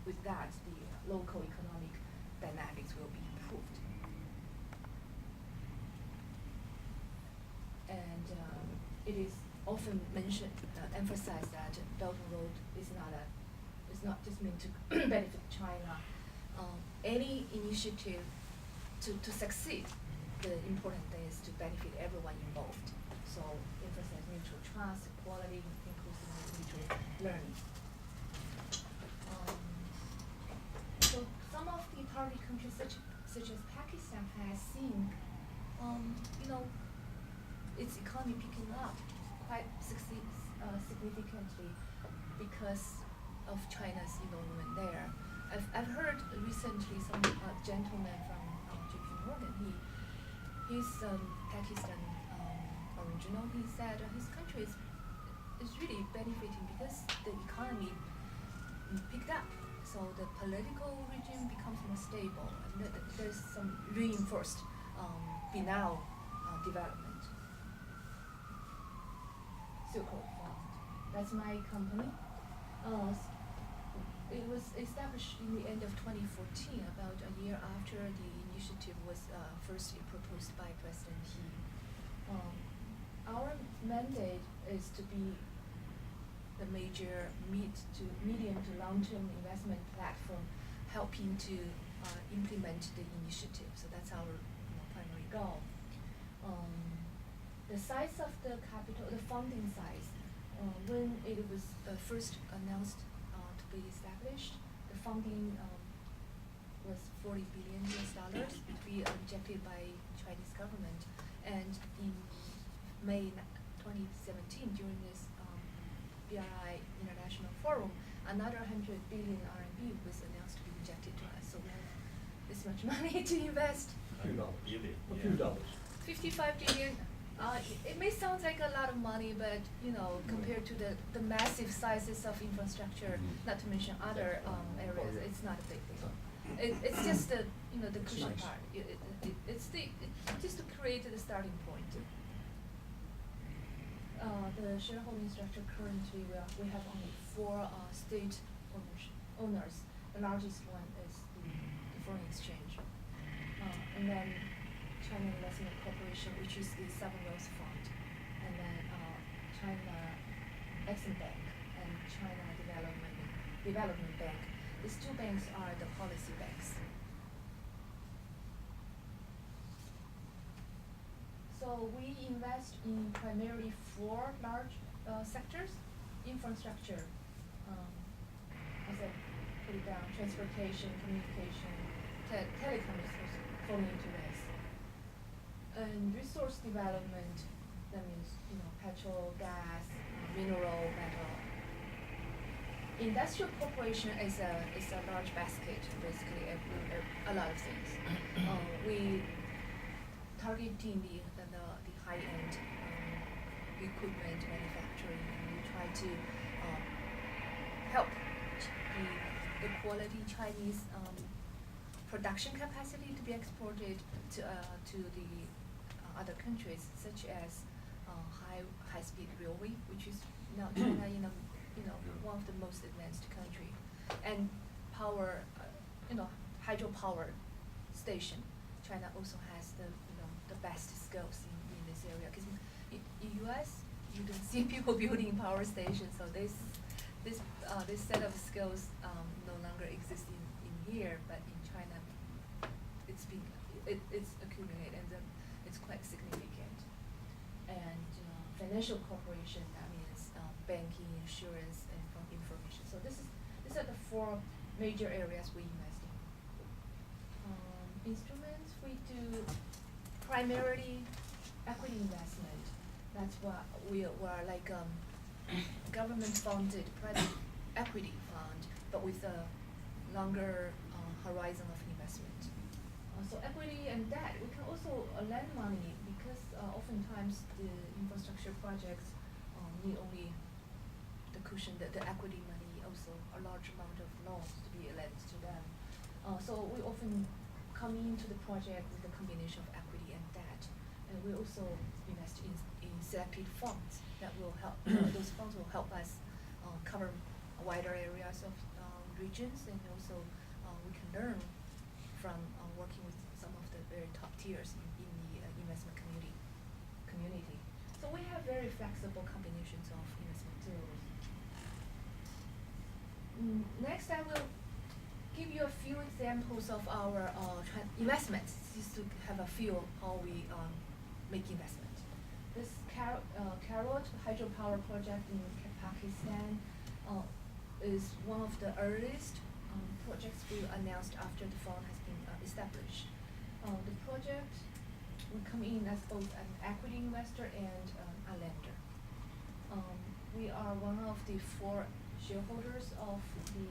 with that, the local economic dynamics will be improved. And it is often mentioned, emphasized that Belt and Road is not just meant to benefit China. Any initiative to succeed, the important thing is to benefit everyone involved. So emphasize mutual trust, equality, inclusiveness, mutual learning. So some of the target countries, such as Pakistan, has seen, its economy picking up quite significantly because of China's involvement there. I've heard recently some gentleman from JP Morgan. He's Pakistan original. He said his country is really benefiting because the economy picked up. So the political regime becomes more stable, and there's some reinforced Binao development. Silk Road Fund. That's my company. It was established in the end of 2014, about a year after the initiative was first proposed by President Xi. Our mandate is to be the major medium to long-term investment platform, helping to implement the initiative. So that's our primary goal. The size of the capital, the funding size, when it was first announced to be established, the funding was $40 billion to be injected by Chinese government. And in May 2017, during this BRI International Forum, another 100 billion RMB was announced to be injected to us. So we have this much money to invest. A few dollars. 55 billion. It may sound like a lot of money, but compared to the massive sizes of infrastructure, not to mention other areas, it's not a big deal. It's just the cushion part. It's just to create the starting point. The shareholding structure currently, we have only 4 state owners. The largest one is the foreign exchange, and then China Investment Corporation, which is the Sovereign Wealth Fund, and then China Exim Bank and China Development Bank. These 2 banks are the policy banks. So we invest in primarily 4 large sectors: infrastructure, as I put it down, transportation, communication, telecoms falling into this. And resource development, that means petrol, gas, mineral, metal. Industrial corporation is a large basket, basically a lot of things. We targeting the high-end equipment manufacturing, and we try to help the quality Chinese production capacity to be exported to the other countries, such as high-speed railway, which is now China one of the most advanced country, and power, hydropower station. China also has the best skills in this area, because in U.S. you don't see people building power stations, so this set of skills no longer exists in here, but in China it's accumulated, and it's quite significant. And financial corporation, that means banking, insurance, and information. So these are the 4 major areas we invest in. Instruments, we do primarily equity investment. That's what we are like government-funded private equity fund, but with a longer horizon of investment. So equity and debt, we can also lend money, because oftentimes the infrastructure projects need only the cushion, the equity money, also a large amount of loans to be lent to them. So we often come into the project with a combination of equity and debt, and we also invest in selected funds that will help. Those funds will help us cover wider areas of regions, and also we can learn from working with some of the very top tiers in the investment community. So we have very flexible combinations of investment tools. Next, I will give you a few examples of our investments, just to have a feel how we make investment. This Carrot hydropower project in Pakistan is one of the earliest projects we announced after the fund has been established. The project will come in as both an equity investor and a lender. We are one of the 4 shareholders of the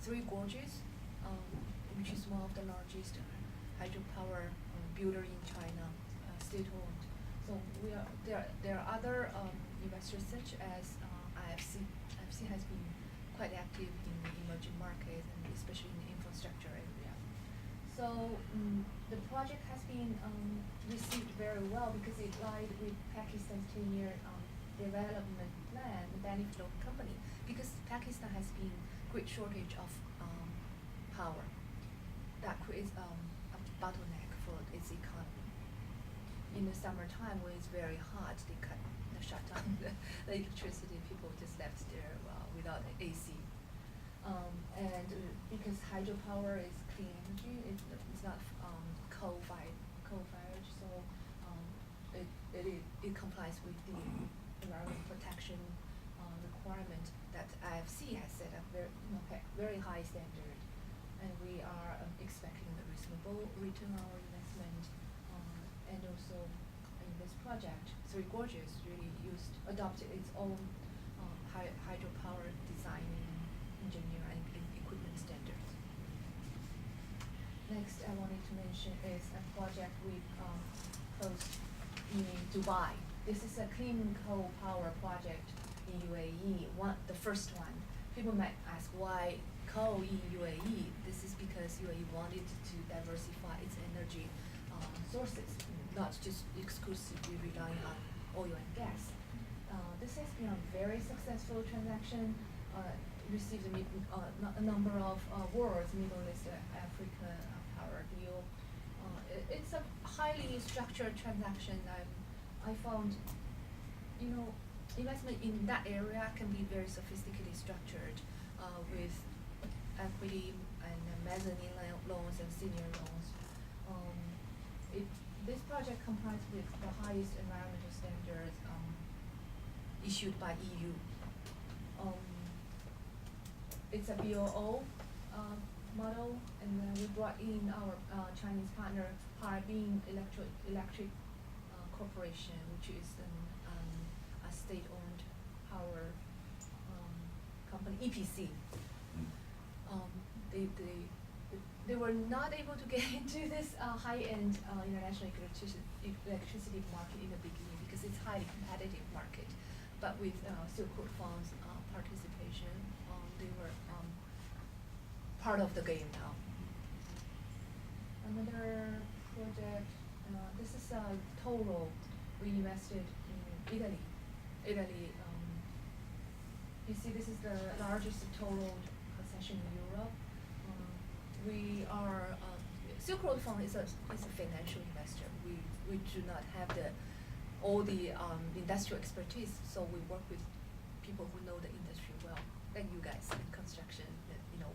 Three Gorges, which is one of the largest hydropower builder in China, state-owned. So there are other investors such as IFC. IFC has been quite active in the emerging markets and especially in the infrastructure area. So the project has been received very well because it lied with Pakistan's 10-year development plan, the benefit of company, because Pakistan has been great shortage of power. That creates a bottleneck for its economy. In the summertime, when it's very hot, they shut down the electricity. People just left there without AC. And because hydropower is clean energy, it's not coal-fired, so it complies with the environmental protection requirement that IFC has set up very high standard, and we are expecting a reasonable return on our investment. And also in this project, Three Gorges really adopted its own hydropower design, engineer, and equipment standards. Next, I wanted to mention is a project we closed in Dubai. This is a clean coal power project in UAE, the first one. People might ask why coal in UAE. This is because UAE wanted to diversify its energy sources, not just exclusively relying on oil and gas. This has been a very successful transaction, received a number of awards, Middle East, Africa power deal. It's a highly structured transaction. I found, investment in that area can be very sophisticatedly structured with equity and mezzanine loans and senior loans. This project complies with the highest environmental standards issued by EU. It's a BOO model, and then we brought in our Chinese partner, Harbin Electric Corporation, which is a state-owned power company, EPC. They were not able to get into this high-end international electricity market in the beginning because it's a highly competitive market. But with Silk Road Fund's participation, they were part of the game now. Another project, this is Toro. We invested in Italy. You see, this is the largest Toro concession in Europe. We are Silk Road Fund is a financial investor. We do not have all the industrial expertise, so we work with people who know the industry well, like you guys in construction.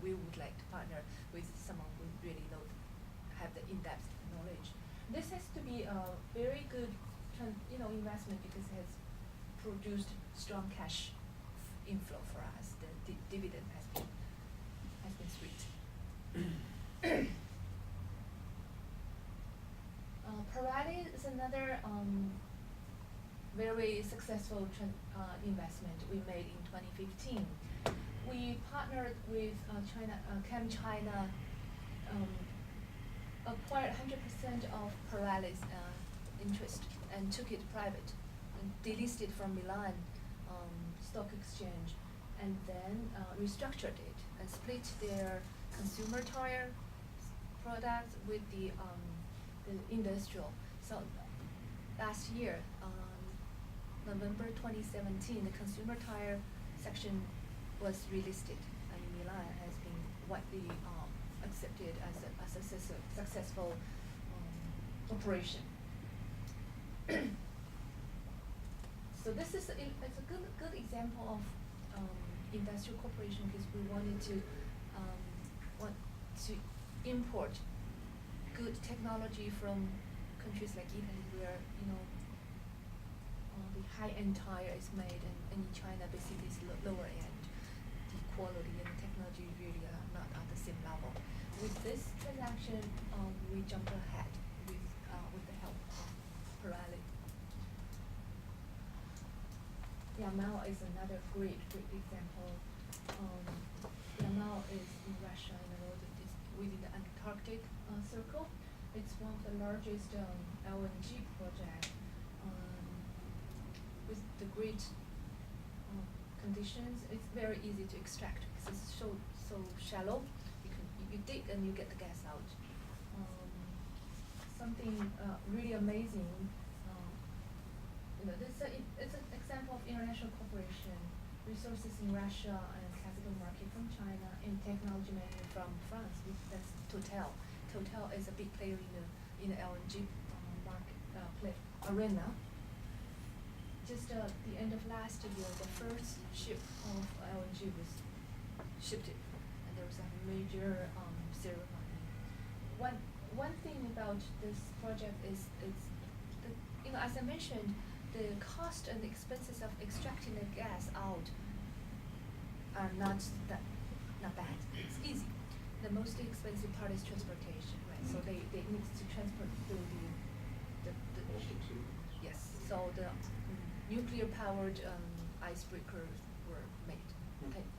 We would like to partner with someone who really have the in-depth knowledge. This has to be a very good, investment because it has produced strong cash inflow for us. The dividend has been sweet. Parati is another very successful investment we made in 2015. We partnered with ChemChina, acquired 100% of Parati's interest and took it private and delisted from Milan Stock Exchange, and then restructured it and split their consumer tire products with the industrial. So last year, November 2017, the consumer tire section was relisted in Milan has been widely accepted as a successful operation. So this is it's a good example of industrial cooperation, because we wanted to want to import good technology from countries like Italy, where the high-end tire is made, and in China basically is lower end. The quality and technology really are not at the same level. With this transaction, we jumped ahead with the help of Pirelli. Yamal is another great example. Yamal is in Russia, it's within the Antarctic Circle. It's one of the largest LNG project with the great conditions. It's very easy to extract because it's so shallow. You dig and you get the gas out. Something really amazing. It's an example of international cooperation. Resources in Russia and capital market from China, and technology mainly from France. That's Total. Total is a big player in the LNG market arena. Just the end of last year, the first ship of LNG was shipped, and there was a major ceremony. One thing about this project is as I mentioned, the cost and the expenses of extracting the gas out are not bad. It's easy. The most expensive part is transportation, right? So they need to transport through the yes. So the nuclear powered icebreakers were made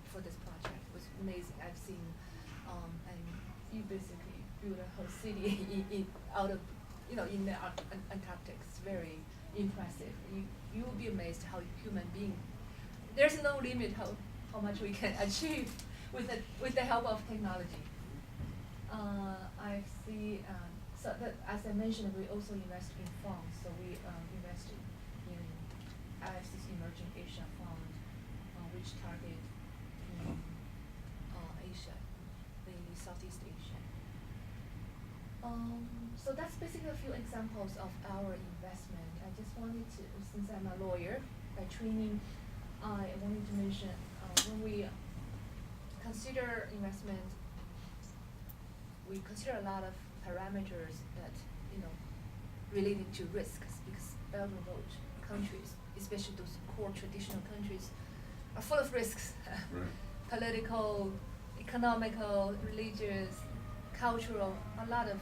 for this project. It was amazing. I've seen and you basically build a whole city out of in the Antarctic. It's very impressive. You will be amazed how human being. There's no limit how much we can achieve with the help of technology. I see. So that, as I mentioned, we also invest in funds. So we invested in IFC's Emerging Asia Fund, which target Asia, mainly Southeast Asia. So that's basically a few examples of our investment. I just wanted to, since I'm a lawyer by training, I wanted to mention when we consider investment, we consider a lot of parameters that related to risks, because Belt and Road countries, especially those core traditional countries, are full of risks. Right. Political, economical, religious, cultural, a lot of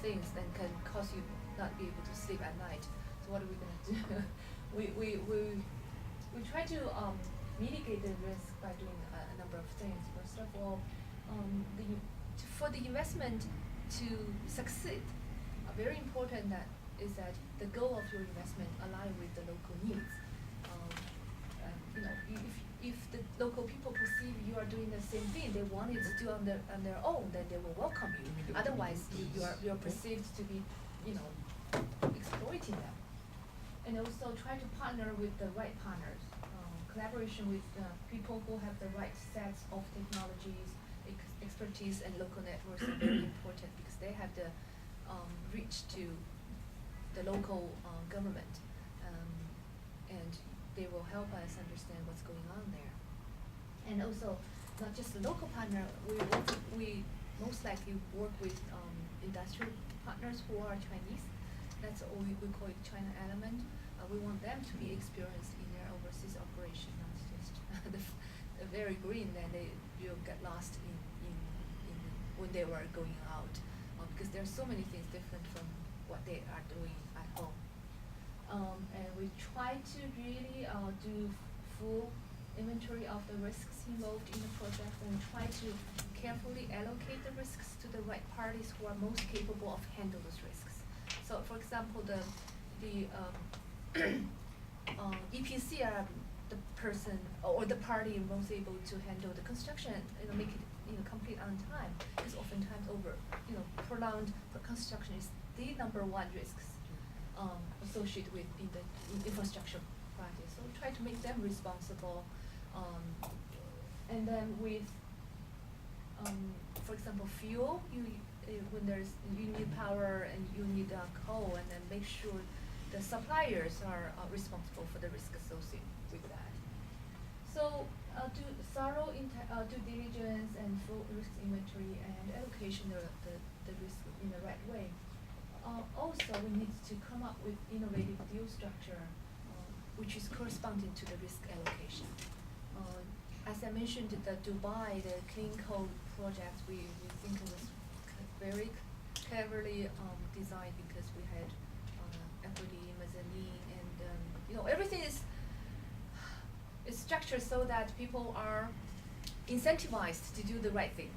things that can cause you not be able to sleep at night. So what are we gonna do? we try to mitigate the risk by doing a number of things. First of all, for the investment to succeed, very important is that the goal of your investment align with the local needs. If the local people perceive you are doing the same thing, they want it to do on their own, then they will welcome you. Otherwise, you're perceived to be, exploiting them. And also try to partner with the right partners. Collaboration with people who have the right sets of technologies, expertise, and local networks are very important, because they have the reach to the local government, and they will help us understand what's going on there. And also, not just the local partner, we most likely work with industrial partners who are Chinese. That's all we call it China element. We want them to be experienced in their overseas operation, not just the very green, then you'll get lost in when they were going out, because there are so many things different from what they are doing at home. And we try to really do full inventory of the risks involved in the project, and try to carefully allocate the risks to the right parties who are most capable of handling those risks. So, for example, the EPC are the person or the party most able to handle the construction, make it complete on time, because oftentimes prolonged construction is the number one risks associated with in the infrastructure project. So we try to make them responsible, and then with for example, fuel, when you need power and you need coal, and then make sure the suppliers are responsible for the risk associated with that. So do thorough due diligence and full risk inventory and allocation the risk in the right way. Also, we need to come up with innovative deal structure, which is corresponding to the risk allocation. As I mentioned, the Dubai, the clean coal project, we think it was very cleverly designed because we had equity, mezzanine, and everything is structured so that people are incentivized to do the right thing.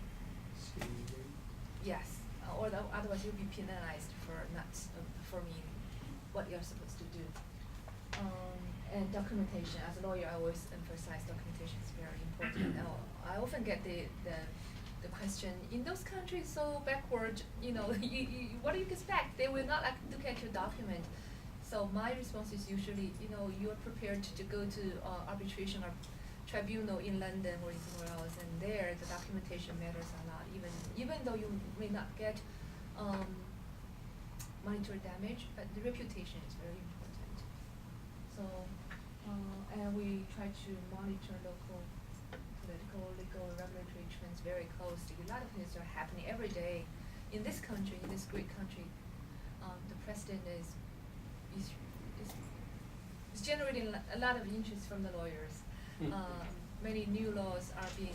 Yes, otherwise you'll be penalized for not performing what you're supposed to do. And documentation, as a lawyer, I always emphasize documentation is very important. I often get the question, in those countries so backward, what do you expect? They will not look at your document. So my response is usually, you are prepared to go to arbitration or tribunal in London or somewhere else, and there the documentation matters a lot. Even though you may not get monetary damage, but the reputation is very important. So, and we try to monitor local political, legal, and regulatory trends very closely. A lot of things are happening every day in this country, in this great country. The president is generating a lot of interest from the lawyers. Many new laws are being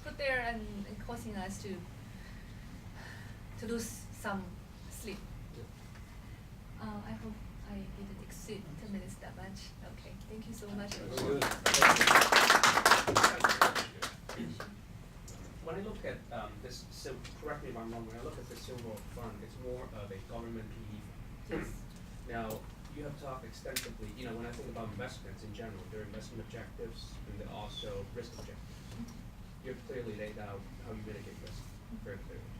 put there and causing us to lose some sleep. I hope I didn't exceed 10 minutes that much. Okay, thank you so much. When I look at this, correct me if I'm wrong, when I look at the Silver Fund, it's more of a government PE fund. Yes. Now, you have talked extensively, when I think about investments in general, there are investment objectives and there are also risk objectives. You've clearly laid out how you mitigate risk very clearly.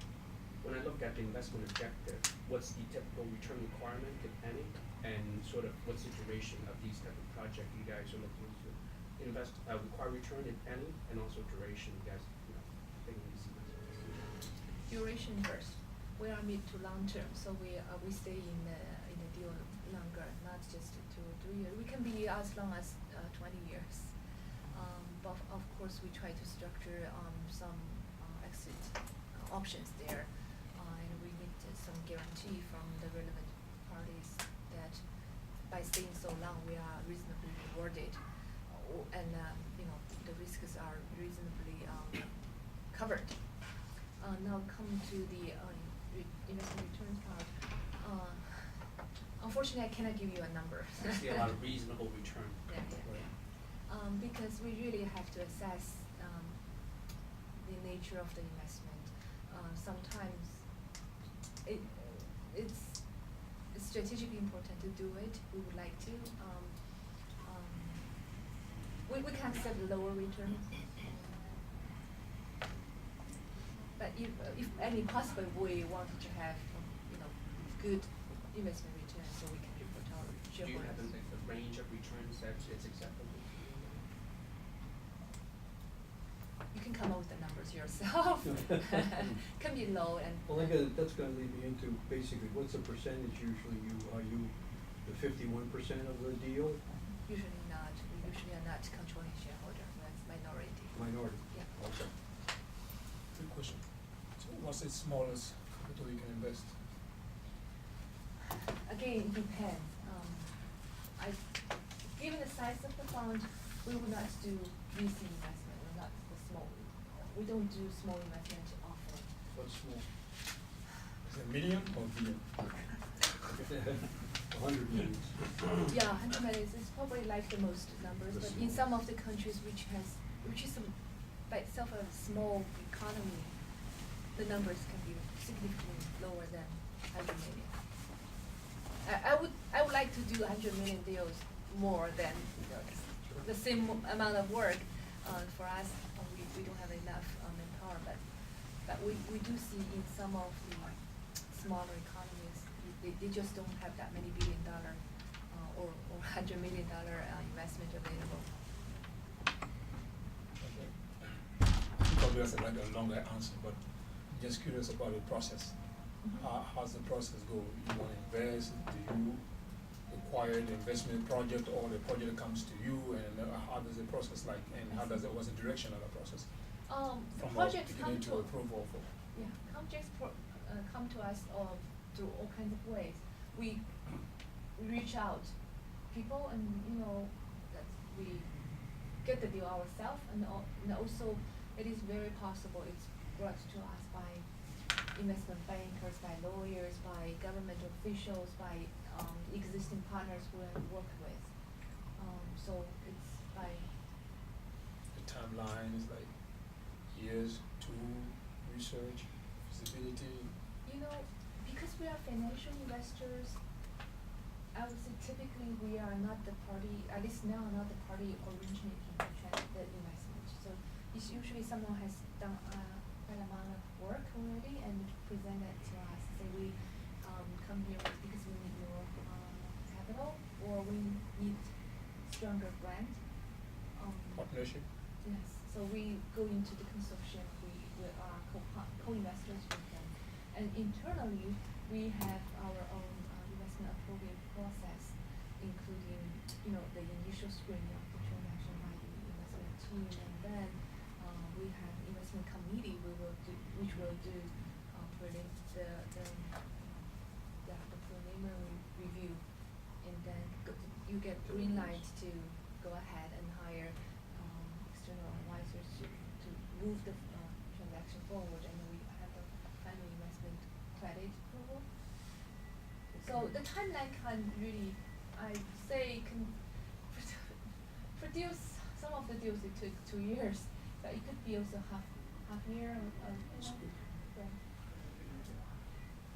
When I look at the investment objective, what's the typical return requirement, if any, and sort of what's the duration of these type of projects you guys are looking to require return, if any, and also duration, you guys, taking these investments? Duration first. We are mid to long term, so we stay in the deal longer, not just 2 or 3 years. We can be as long as 20 years. But of course, we try to structure some exit options there, and we need some guarantee from the relevant parties that by staying so long, we are reasonably rewarded, and the risks are reasonably covered. Now come to the investment return part. Unfortunately, I cannot give you a number. I see a lot of reasonable return. Yeah. Because we really have to assess the nature of the investment. Sometimes it's strategically important to do it. We would like to. We can accept lower return. But if any possible, we want to have good investment return, so we can report our shareholders. Do you have a range of returns that it's acceptable? You can come up with the numbers yourself. Can be low and. Well, that's going to lead me into basically what's the percentage usually are you the 51% of the deal? Usually not. We usually are not controlling shareholder. That's minority. Minority. Yeah. Okay. Good question. So what's the smallest capital you can invest? Again, it depends. Given the size of the fund, we will not do VC investment. We're not the small. We don't do small investment often. What's small? Is it million or billion? 100 million. Yeah, 100 million is probably like the most numbers, but in some of the countries which is by itself a small economy, the numbers can be significantly lower than 100 million. I would like to do 100 million deals more than the same amount of work. For us, we don't have enough manpower, but we do see in some of the smaller economies, they just don't have that many $1 billion or $100 million investment available. Because probably that's like a longer answer, but just curious about the process. Mhm. How's the process go? You want to invest? Do you acquire the investment project, or the project comes to you? And how does the process like? And how does it? What's the direction of the process? The From projects come beginning to approval. yeah, come to us through all kinds of ways. We reach out people, and that we get the deal ourselves, and also it is very possible it's brought to us by investment bankers, by lawyers, by government officials, by existing partners who have worked with. So it's by The timeline is like years to research, feasibility. because we are financial investors, I would say typically we are not the party, at least now not the party originating the investment. So it's usually someone has done quite amount of work already and present it to us. Say we come here because we need more capital, or we need stronger brand. Partnership. Yes, so we go into the consortium, we are co-investors with them. And internally, we have our own investment approval process, including, the initial screening of the transaction by the investment team, and then we have investment committee which will do the preliminary review, and then you get green light to go ahead and hire external advisors to move the transaction forward, and then we have the final investment credit approval. So the timeline can really, I'd say, can produce some of the deals. It took 2 years, but it could be also half year. Yeah.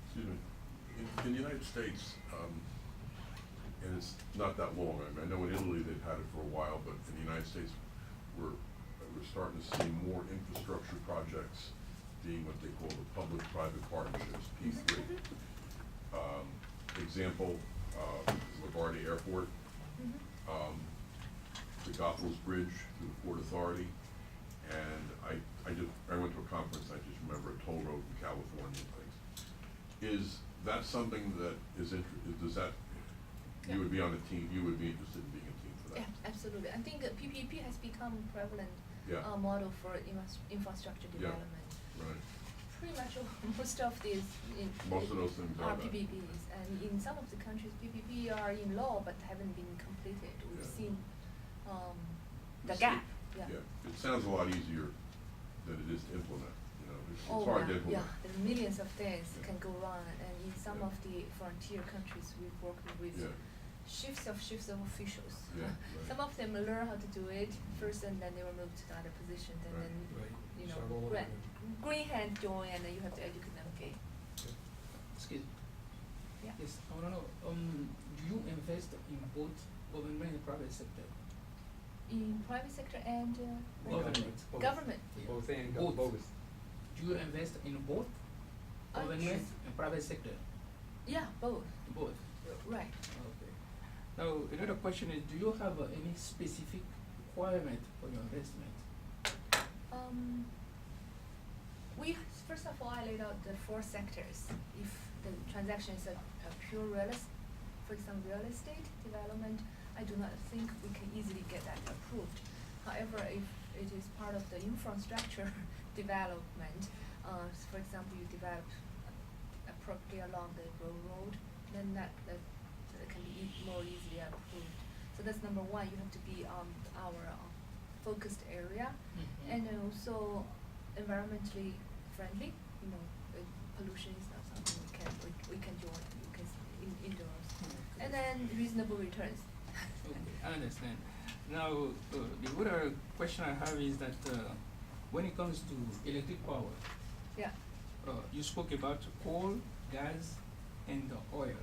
Excuse me. In the United States, and it's not that long. I mean, I know in Italy they've had it for a while, but in the United States, we're starting to see more infrastructure projects being what they call the public-private partnerships, P3. Example, LaGuardia Airport, the Goethals Bridge through the Port Authority, and I went to a conference, I just remember a toll road in California and things. Is that something that does that, Yeah. you would be on the team, you would be interested in being a team for that? Yeah, absolutely. I think PPP has become prevalent Yeah. model for infrastructure Yeah. development. Right. Pretty much most of these Most of those things are that. PPPs, and in some of the countries PPP are in law but haven't been completed. We've Yeah. seen the See, gap. Yeah. It sounds a lot easier than it is to implement, it's Oh, hard to yeah, implement. yeah. There are millions of things Yeah. can go wrong, and in some Yeah. of the frontier countries we've worked with, Yeah. shifts of officials. Yeah, right. Some of them learn how to do it first, and then they were moved to another position, and Right. then Right. you know, Start all over green, again. green hand join, and then you have to educate them again. Excuse me. Yeah. Yes, I wanna know, do you invest in both government and private sector? In private sector and Government. Both. government. Yeah. Both and Both. both. Do you invest in both government and private sector? Yeah, both. Both. Right. Okay. Now, another question is, do you have any specific requirement for your investment? We first of all, I laid out the 4 sectors. If the transaction is a pure for example, real estate development, I do not think we can easily get that approved. However, if it is part of the infrastructure development, for example, you develop a property along the road, then that can be more easily approved. So that's number one. You have to be our focused area, and then also environmentally friendly. Pollution is not something we can join because indoors, and then reasonable returns. Okay, I understand. Now, the other question I have is that when it comes to electric power, Yeah, you spoke about coal, gas, and oil.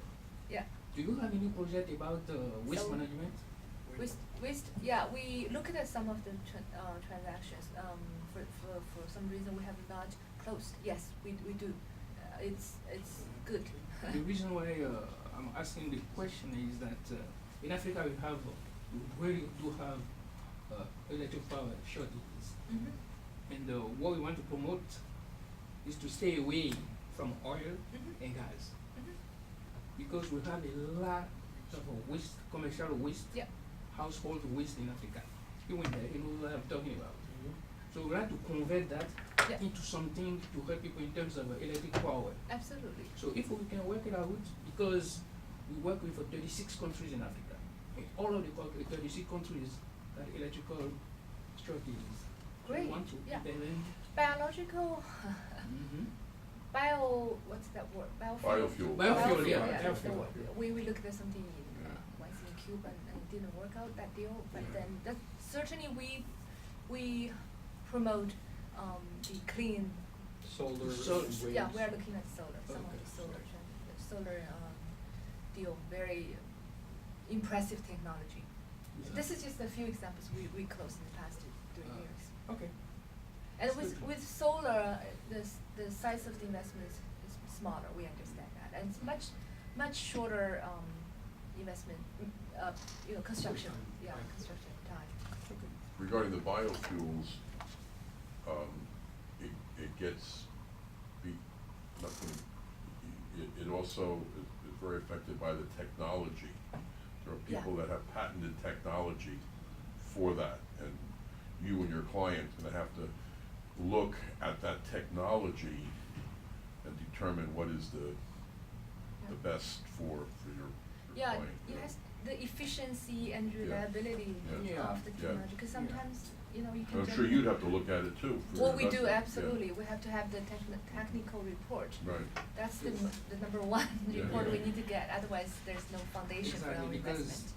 yeah. Do you have any project about waste So- management? Waste, yeah, we looked at some of the transactions. For some reason we have not closed. Yes, we do. It's good. The reason why I'm asking the question is that in Africa we really do have electric power shortages. Mhm. And what we want to promote is to stay away from oil Mhm. and gas. Mhm. Because we have a lot of waste, commercial waste, Yeah. household waste in Africa. You went there, you know what I'm talking about. Mhm. So we like to convert that Yeah. into something to help people in terms of electric power. Absolutely. So if we can work it out, because we work with 36 countries in Africa, and all of the 36 countries got electrical shortages. So Great, we want to yeah. implement. Biological, what's that word? Biofuel. Biofuel, yeah, that's the biofuel. word. We looked at something in, once in Cuba and it didn't work out, that deal, but Yeah. then that, certainly we promote, the clean, Solar So- and winds. yeah, we're looking at solar, some of Okay. the solar, the solar, deal, very impressive technology. This is just a few examples we closed in the past 3 years. Okay. And That's with, good. with solar, the size of the investment is smaller, we understand that, and it's much shorter, investment, construction, yeah, construction time. Regarding the biofuels, it gets, it also is very affected by the technology. There are Yeah. people that have patented technology for that, and you and your client's gonna have to look at that technology and determine what is the best for your Yeah, client. it has the efficiency and Yeah. reliability Yeah. of the Yeah. technology, because sometimes, you can. I'm sure you'd have to look at it too. for Well, we do, investment. Yeah. absolutely, we have to have the technical report. Right. That's the number one Yeah. report we Yeah. need to get, otherwise there's no foundation for our Exactly, because investment.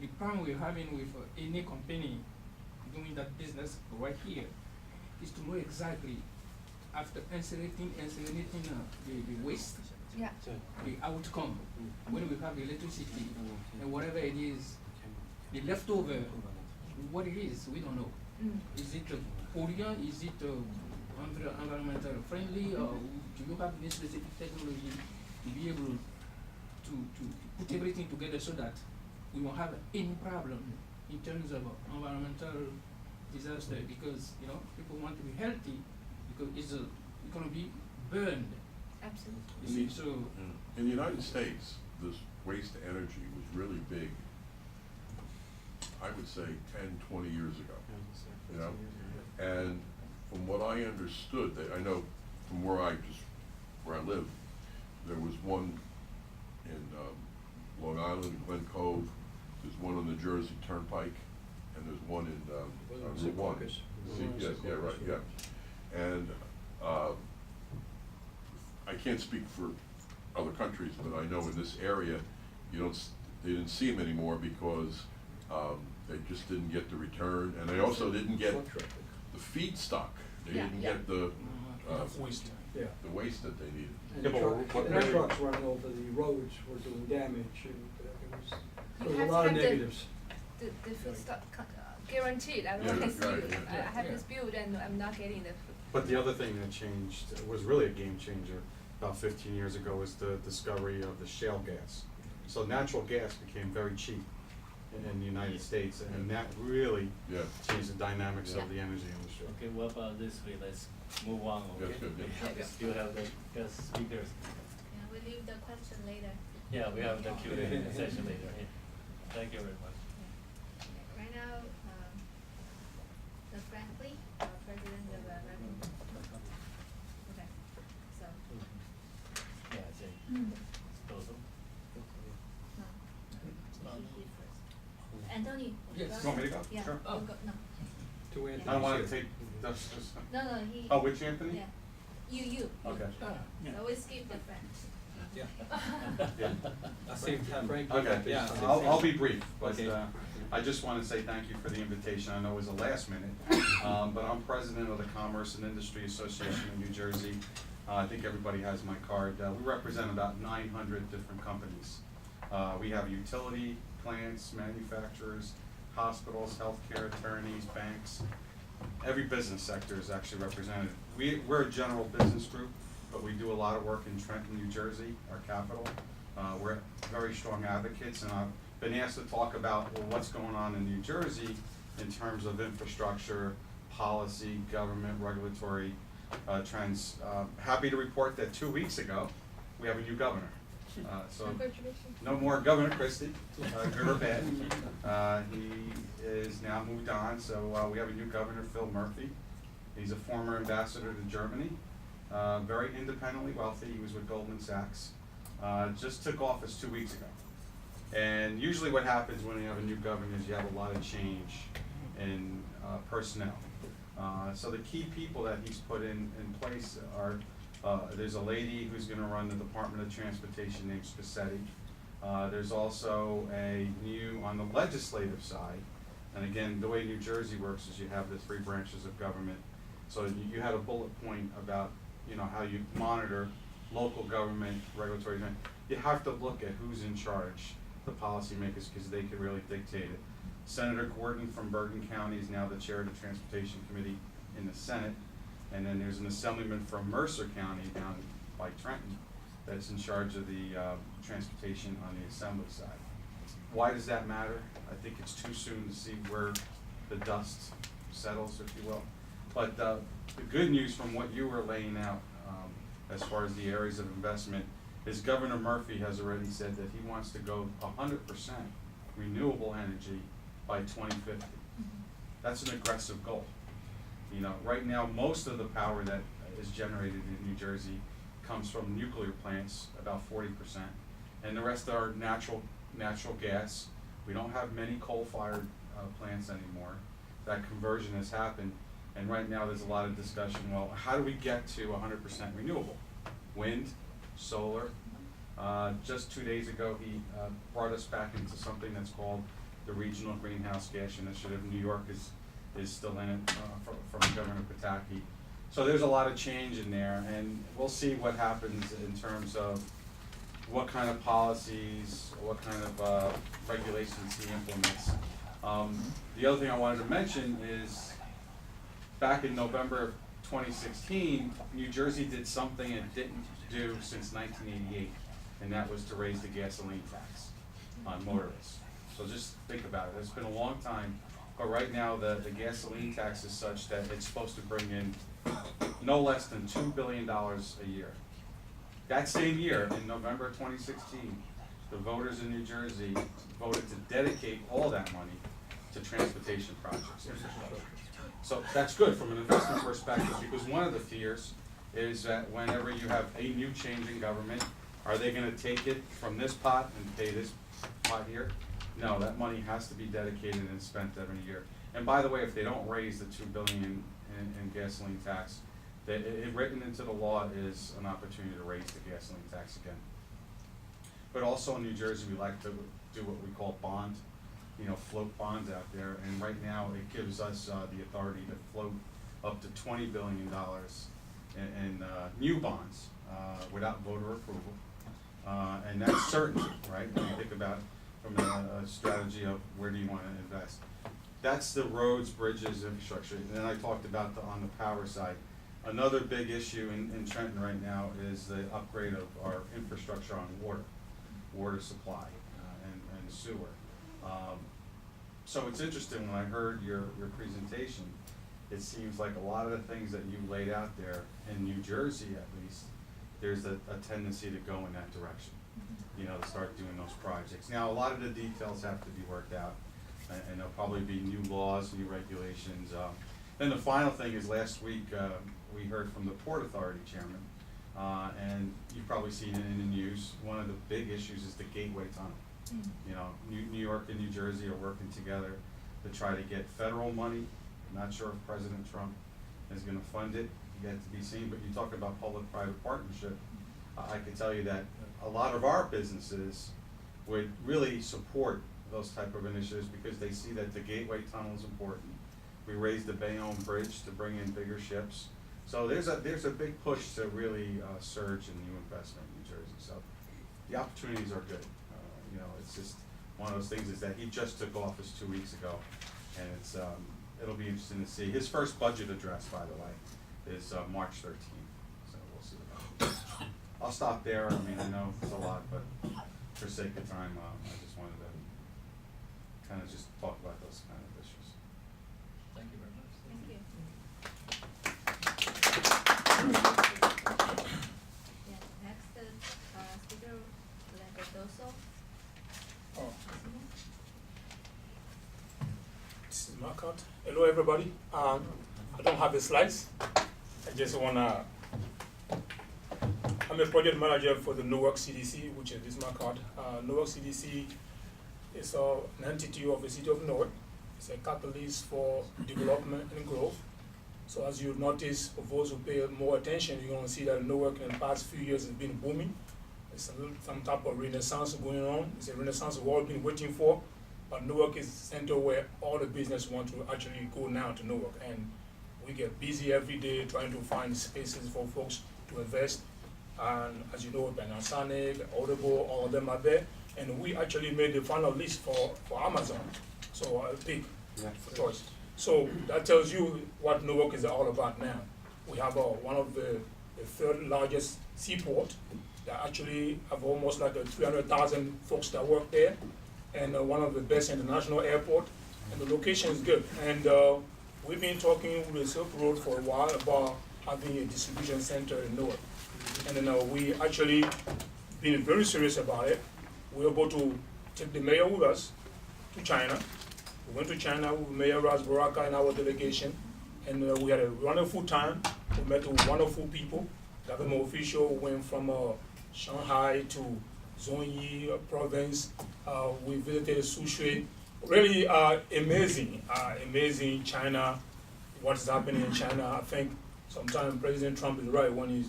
the problem we're having with any company doing that business right here is to know exactly after incinerating the waste, Yeah, the outcome, when we have electricity and whatever it is, the leftover, what it is, we don't know. Is it pollutant, is it environmental friendly, or do you have any specific technology to be able to put everything together so that we won't have any problem in terms of environmental disaster, because people want to be healthy because it's gonna be burned. absolutely. You see, so In the United States, this waste to energy was really big, I would say 10, 20 years ago. You know? And from what I understood, I know from where I live, there was one in Long Island, Glen Cove, there's one on the Jersey Turnpike, and there's one in Route 1. Secaucus. Yes, yeah, right, yeah. And I can't speak for other countries, but I know in this area, they didn't see them anymore because they just didn't get the return, and they also didn't get Truck traffic. the feedstock. They Yeah, didn't yeah. get the Enough waste. Yeah. the waste that they needed. And Yeah, the but what and the really- trucks running over the roads were doing damage, and there You was have a to lot of have negatives. The food stock guaranteed, Yeah, otherwise right, you, yeah. I have Yeah. this build and I'm not getting the food. But the other thing that changed, was really a game changer about 15 years ago, was the discovery of the shale gas. So natural gas became very cheap in the United States, and that really Yeah. changed the dynamics Yeah. of the energy industry. Okay, what about this way? Let's move on, okay? Yes, good, yeah. We still have the guest speakers. Yeah, we leave the question later. Yeah, we have the Q&A session later, yeah. Thank you very much. Yeah. Right now, the Franklin, president of American. Okay, so, Yeah, Jay. Disposal. no, he first. Anthony. Yes. You want me to go? Yeah, Sure. you go, no, To Anthony's I don't want to here. take, that's just, no, he. oh, which Anthony? Yeah, you. Okay. So we skip the French. Yeah. Yeah. Frank, Okay, Yeah. I'll be brief, but Okay. I just want to say thank you for the invitation. I know it was a last minute, but I'm president of the Commerce and Industry Association of New Jersey. I think everybody has my card. We represent about 900 different companies. We have utility plants, manufacturers, hospitals, healthcare, attorneys, banks. Every business sector is actually represented. We're a general business group, but we do a lot of work in Trenton, New Jersey, our capital. We're very strong advocates, and I've been asked to talk about, well, what's going on in New Jersey in terms of infrastructure, policy, government, regulatory trends. Happy to report that 2 weeks ago, we have a new governor. So Congratulations. no more Governor Christie, good or bad. He is now moved on, so we have a new governor, Phil Murphy. He's a former ambassador to Germany, very independently wealthy. He was with Goldman Sachs. Just took office 2 weeks ago. And usually what happens when you have a new governor is you have a lot of change in personnel. So the key people that he's put in place are, there's a lady who's gonna run the Department of Transportation named Spasetti. There's also a new, on the legislative side, and again, the way New Jersey works is you have the 3 branches of government. So you had a bullet point about, you know, how you monitor local government regulatory. You have to look at who's in charge, the policymakers, because they can really dictate it. Senator Gordon from Bergen County is now the chair of the Transportation Committee in the Senate. And then there's an assemblyman from Mercer County down by Trenton that's in charge of the transportation on the assembly side. Why does that matter? I think it's too soon to see where the dust settles, if you will. But the good news from what you were laying out as far as the areas of investment is Governor Murphy has already said that he wants to go 100% renewable energy by 2050. That's an aggressive goal. You know, right now, most of the power that is generated in New Jersey comes from nuclear plants, about 40%, and the rest are natural gas. We don't have many coal-fired plants anymore. That conversion has happened, and right now there's a lot of discussion, well, how do we get to 100% renewable? Wind, solar. Just 2 days ago, he brought us back into something that's called the Regional Greenhouse Gas Initiative. New York is still in it from Governor Pataki. So there's a lot of change in there, and we'll see what happens in terms of what kind of policies, what kind of regulations he implements. The other thing I wanted to mention is back in November of 2016, New Jersey did something it didn't do since 1988, and that was to raise the gasoline tax on motorists. So just think about it. It's been a long time, but right now the gasoline tax is such that it's supposed to bring in no less than $2 billion a year. That same year, in November 2016, the voters in New Jersey voted to dedicate all that money to transportation projects. So that's good from an investment perspective, because one of the fears is that whenever you have a new change in government, are they gonna take it from this pot and pay this pot here? No, that money has to be dedicated and spent every year. And by the way, if they don't raise the $2 billion in gasoline tax, written into the law is an opportunity to raise the gasoline tax again. But also in New Jersey, we like to do what we call bond, float bonds out there. And right now, it gives us the authority to float up to $20 billion in new bonds without voter approval. And that's certainty, right? When you think about from a strategy of where do you want to invest. That's the roads, bridges, infrastructure. And then I talked about on the power side. Another big issue in Trenton right now is the upgrade of our infrastructure on water supply and sewer. So it's interesting, when I heard your presentation, it seems like a lot of the things that you laid out there, in New Jersey at least, there's a tendency to go in that direction, to start doing those projects. Now, a lot of the details have to be worked out, and there'll probably be new laws, new regulations. Then the final thing is last week, we heard from the Port Authority chairman, and you've probably seen it in the news. One of the big issues is the Gateway Tunnel. New York and New Jersey are working together to try to get federal money. I'm not sure if President Trump is gonna fund it, yet to be seen, but you talk about public-private partnership. I can tell you that a lot of our businesses would really support those type of initiatives because they see that the Gateway Tunnel is important. We raised the Bayonne Bridge to bring in bigger ships. So there's a big push to really surge in new investment in New Jersey. So the opportunities are good. It's just one of those things is that he just took office 2 weeks ago, and it'll be interesting to see. His first budget address, by the way, is March 13th. So we'll see about that. I'll stop there. I know it's a lot, but for sake of time, I just wanted to kind of just talk about those kind of issues. Thank you very much. Thank you. everybody. I don't have the slides. I just wanna. I'm a project manager for the Newark CDC, which is this my card. Newark CDC is an entity of the city of Newark. It's a catalyst for development and growth. So as you notice, for those who pay more attention, you're gonna see that Newark in the past few years has been booming. It's some type of renaissance going on. It's a renaissance we've all been waiting for. But Newark is the center where all the business want to actually go now to Newark. And we get busy every day trying to find spaces for folks to invest. And as you know, Panasonic, Audible, all of them are there. And we actually made the final list for Amazon. So I'll pick for choice. So that tells you what Newark is all about now. We have one of the third largest seaport that actually have almost like 300,000 folks that work there, and one of the best international airport, and the location is good. And we've been talking with the Silk Road for a while about having a distribution center in Newark. And then we actually been very serious about it. We were able to take the mayor with us to China. We went to China with Mayor Ras Baraka and our delegation, and we had a wonderful time. We met with wonderful people. Government official went from Shanghai to Zhongyi province. We visited Sushui. Really amazing, amazing China, what's happening in China. I think sometimes President Trump is right when he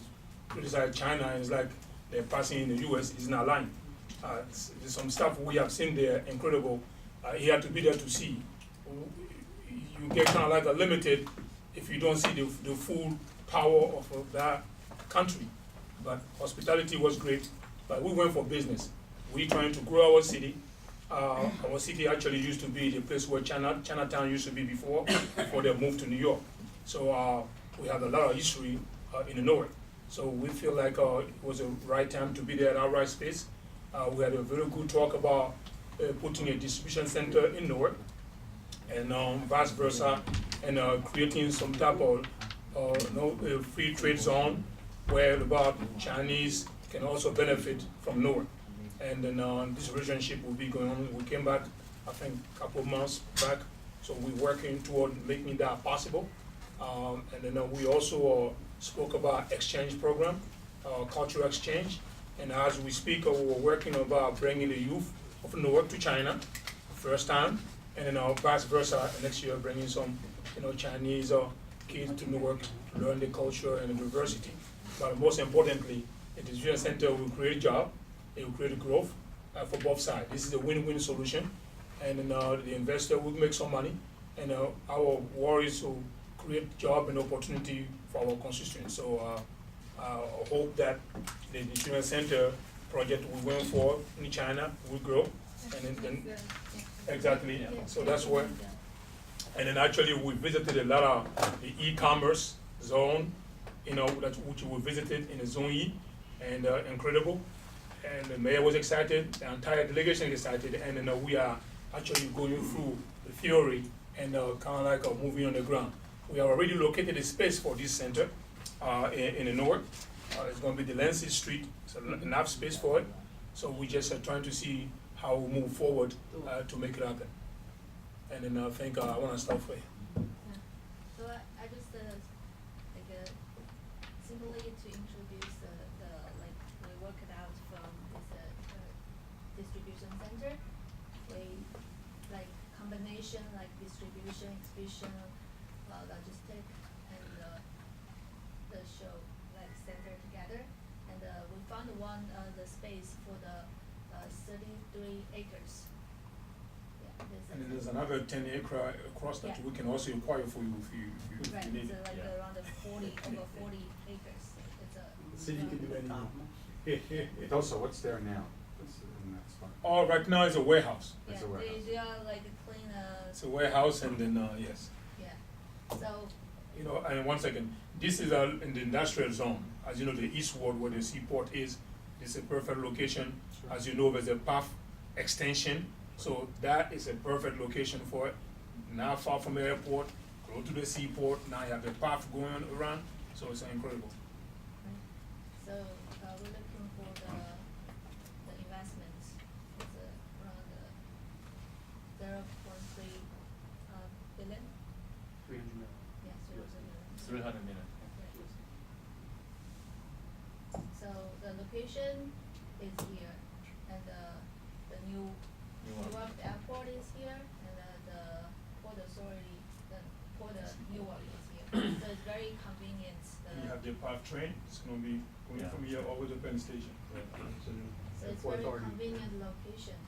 criticizes China. It's like they're passing in the US, he's not lying. There's some stuff we have seen there, incredible. He had to be there to see. You get kind of like a limited if you don't see the full power of that country. But hospitality was great. But we went for business. We're trying to grow our city. Our city actually used to be the place where Chinatown used to be before they moved to New York. So we have a lot of history in the North. So we feel like it was the right time to be there at our right space. We had a very good talk about putting a distribution center in Newark, and vice versa, and creating some type of free trade zone where about Chinese can also benefit from Newark. And then this relationship will be going on. We came back, I think, a couple of months back, so we're working toward making that possible. And then we also spoke about exchange program, cultural exchange. And as we speak, we're working about bringing the youth of Newark to China, first time, and then vice versa. Next year, bringing some, Chinese kids to Newark to learn the culture and the diversity. But most importantly, the distribution center will create jobs, it will create growth for both sides. This is a win-win solution, and then the investor will make some money, and our worries will create job and opportunity for our constituents. So I hope that the distribution center project we went for in China will grow, and then exactly. So that's where. And then actually we visited a lot of the e-commerce zone, which we visited in the Zhongyi, and incredible. And the mayor was excited, the entire delegation is excited, and then we are actually going through the theory and kind of like moving on the ground. We have already located a space for this center in the north. It's going to be the Lancy Street, so enough space for it. So we just are trying to see how we move forward to make it happen. And then I think I want to start with. Yeah. So I just simply to introduce we work it out from this distribution center. We combination distribution, exhibition, logistic, and the show center together. And we found the space for the 33 acres. And then there's another 10 acre across that we can also acquire for you if you right, need it's it. around over 40 acres. It's The city can do anything. Also, what's there now? What's in that spot? Oh, right now it's a warehouse. yeah, It's a warehouse. they are clean. It's a warehouse, and then yes. Yeah. So And 1 second, this is in the industrial zone. As you know, the eastward where the seaport is, it's a perfect location. As you know, there's a path extension, so that is a perfect location for it. Not far from the airport, go to the seaport. Now you have the path going around, so it's incredible. So we're looking for the investments. It's around 0.3 billion. 300 million. So the location is here, and the Newark. Newark airport is here, and the port authority, the port of Newark is here. So it's very convenient. You have the PATH train, it's gonna be going Yeah. from here over to Penn Station. So it's Port very Authority. convenient location,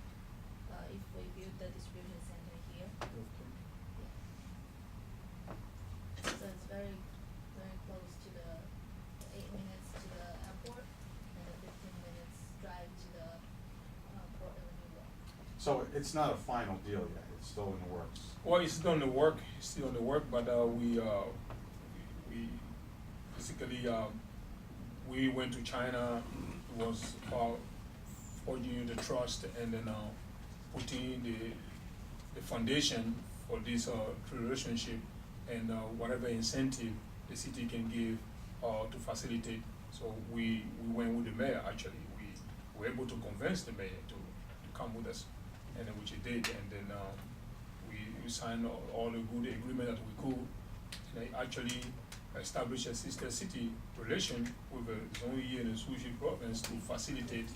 if we build the distribution center here. So it's very, very close to the 8 minutes to the airport and the 15 minutes drive to the port of Newark. So it's not a final deal yet, it's still in the works. Well, it's still on the work, but we basically, we went to China, it was about forging the trust and then putting the foundation for this relationship and whatever incentive the city can give to facilitate. So we went with the mayor, actually. We were able to convince the mayor to come with us, and then which he did, and then we signed all the good agreement that we could, and I actually established a sister city relation with the Zonyi and the Sushi province to facilitate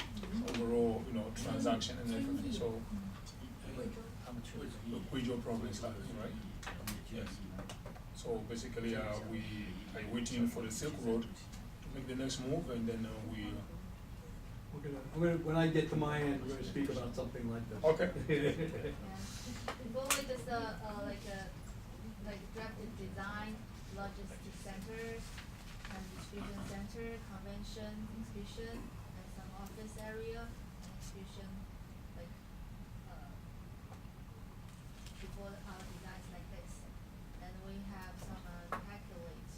overall, transaction and everything. So the Guizhou province, right? Yes. So basically, we are waiting for the Silk Road to make the next move, and then When I get to my end, we're gonna speak about something like this. Okay. Yeah. Before we just like drafted design, logistics center, and distribution center, convention, exhibition, and some office area, and exhibition, like, before our designs like this. And we have some calculates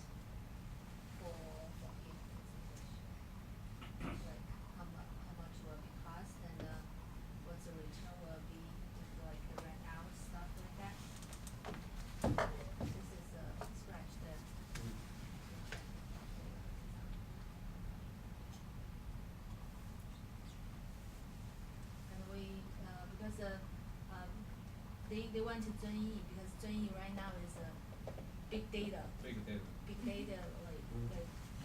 for each exhibition. Like how much will it cost and what's the return will be if like rent out, stuff like that. This is scratch that. And we, because they went to Zhenyi because Zhenyi right now is big data. Big data. Big data, like,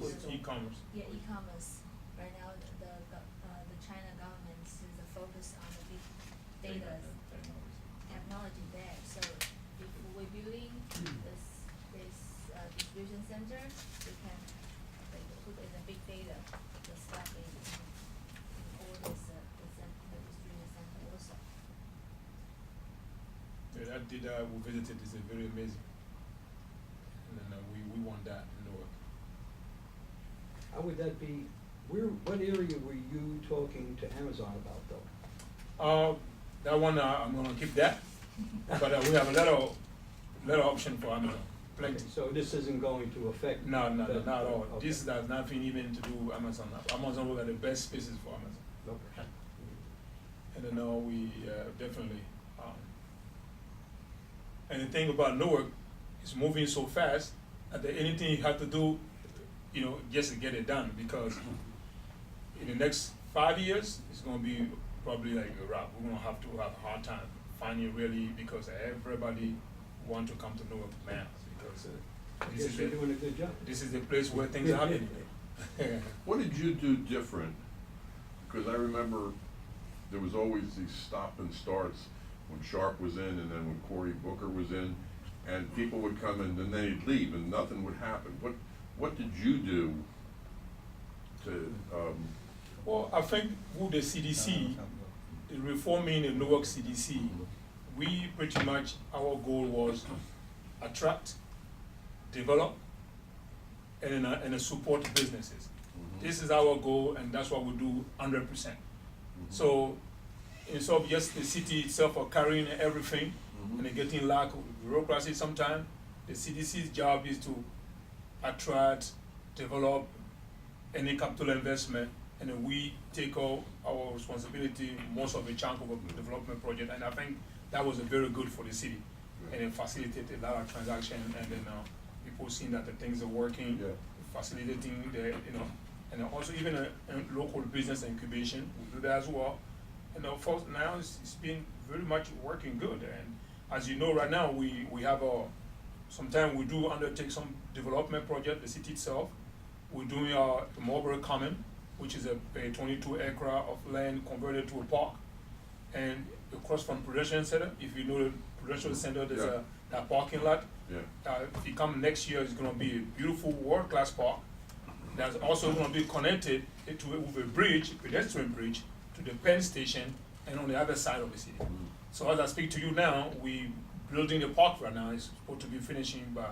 it's e-commerce. yeah, e-commerce. Right now, the China government is focused on the big data technology there. So if we're building this distribution center, we can like put in the big data, the stuff in all this the distribution center also. Yeah, that data we visited is very amazing. And then we want that in the work. How would that be, what area were you talking to Amazon about though? That one, I'm gonna keep that, but we have a lot of option for Amazon, plenty. Okay, so this isn't going to affect? No, that- not at all. okay. This has nothing even to do with Amazon. Amazon will have the best spaces for Amazon. Okay. And then we definitely, and the thing about Newark is moving so fast that anything you have to do, just to get it done, because in the next 5 years, it's gonna be probably like a wrap. We're gonna have to have a hard time finding really, because everybody want to come to Newark now, because I this guess is you're the, doing a good job. this is the place where things are happening. What did you do different? Because I remember there was always these stop and starts when Sharp was in and then when Cory Booker was in, and people would come in and then they'd leave and nothing would happen. What did you do to, Well, I think with the CDC, the reforming the Newark CDC, we pretty much, our goal was attract, develop, and support businesses. This is our goal, and that's what we do 100%. So instead of just the city itself or carrying everything and then getting lack of bureaucracy sometimes, the CDC's job is to attract, develop any capital investment, and then we take all our responsibility, most of the chunk of a development project, and I think that was very good for the city, and it facilitated a lot of transaction, and then people seeing that the things are working, Yeah. facilitating the, and also even a local business incubation, we do that as well. And of course, now it's been very much working good, and as you know, right now, we have sometimes we do undertake some development project, the city itself. We're doing a Marlborough Common, which is a 22 acre of land converted to a park. And across from Prudential Center, if you know the Prudential Center, there's Yeah. that parking lot. Yeah. If you come next year, it's gonna be a beautiful world-class park. That's also gonna be connected with a bridge, pedestrian bridge, to the Penn Station and on the other side of the city. So as I speak to you now, we building the park right now. It's supposed to be finishing by